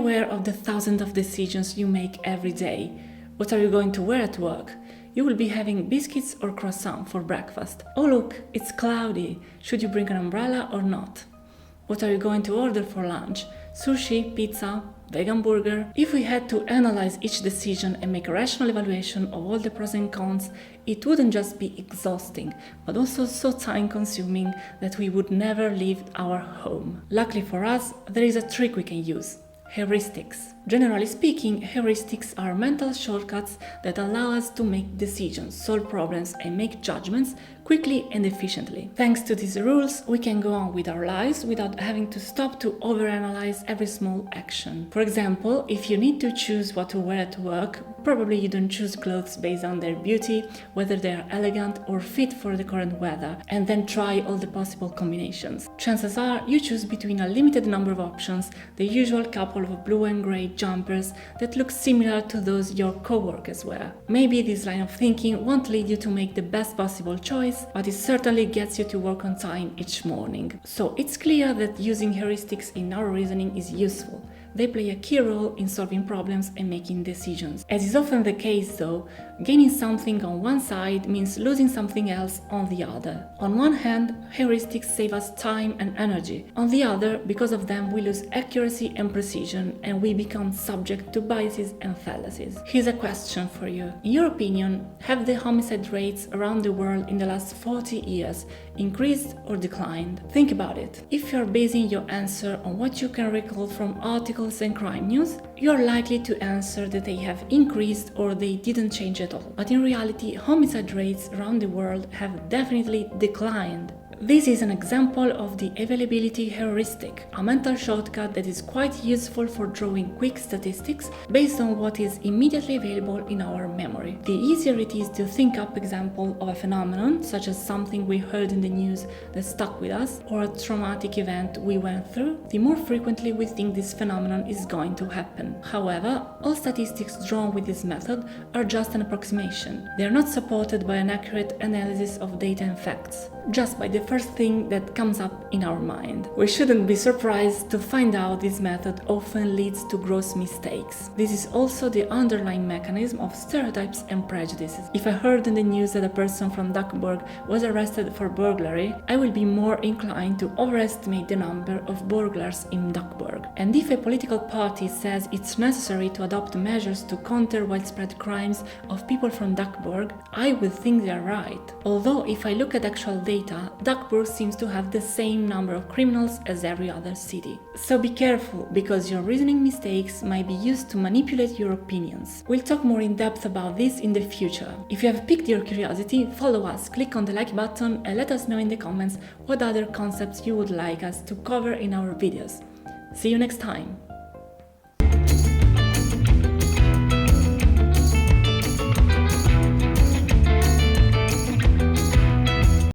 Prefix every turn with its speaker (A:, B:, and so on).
A: aware of the thousands of decisions you make every day. What are you going to wear at work? You will be having biscuits or croissant for breakfast. Oh look, it's cloudy. Should you bring an umbrella or not? What are you going to order for lunch? Sushi, pizza, vegan burger? If we had to analyze each decision and make a rational evaluation of all the pros and cons, it wouldn't just be exhausting, but also so time-consuming that we would never leave our home. Luckily for us, there is a trick we can use. Heuristics. Generally speaking, heuristics are mental shortcuts that allow us to make decisions, solve problems, and make judgments quickly and efficiently. Thanks to these rules, we can go on with our lives without having to stop to overanalyze every small action. For example, if you need to choose what to wear at work, probably you don't choose clothes based on their beauty, whether they are elegant or fit for the current weather, and then try all the possible combinations. Chances are you choose between a limited number of options, the usual couple of blue and grey jumpers that look similar to those your co-workers wear. Maybe this line of thinking won't lead you to make the best possible choice, but it certainly gets you to work on time each morning. So it's clear that using heuristics in our reasoning is useful. They play a key role in solving problems and making decisions. As is often the case though, gaining something on one side means losing something else on the other. On one hand, heuristics save us time and energy. On the other, because of them we lose accuracy and precision and we become subject to biases and fallacies. Here's a question for you. In your opinion, have the homicide rates around the world in the last 40 years increased or declined? Think about it. If you're basing your answer on what you can recall from articles and crime news, you're likely to answer that they have increased or they didn't change at all. But in reality, homicide rates around the world have definitely declined. This is an example of the availability heuristic, a mental shortcut that is quite useful for drawing quick statistics based on what is immediately available in our memory. The easier it is to think up example of a phenomenon, such as something we heard in the news that stuck with us, or a traumatic event we went through, the more frequently we think this phenomenon is going to happen. However, all statistics drawn with this method are just an approximation. They are not supported by an accurate analysis of data and facts, just by the first thing that comes up in our mind. We shouldn't be surprised to find out this method often leads to gross mistakes. This is also the underlying mechanism of stereotypes and prejudices. If I heard in the news that a person from Duckburg was arrested for burglary, I will be more inclined to overestimate the number of burglars in Duckburg. And if a political party says it's necessary to adopt measures to counter widespread crimes of people from Duckburg, I will think they are right. Although if I look at actual data, Duckburg seems to have the same number of criminals as every other city. So be careful, because your reasoning mistakes might be used to manipulate your opinions. We'll talk more in depth about this in the future. If you have piqued your curiosity, follow us, click on the like button and let us know in the comments what other concepts you would like us to cover in our videos. See you next time!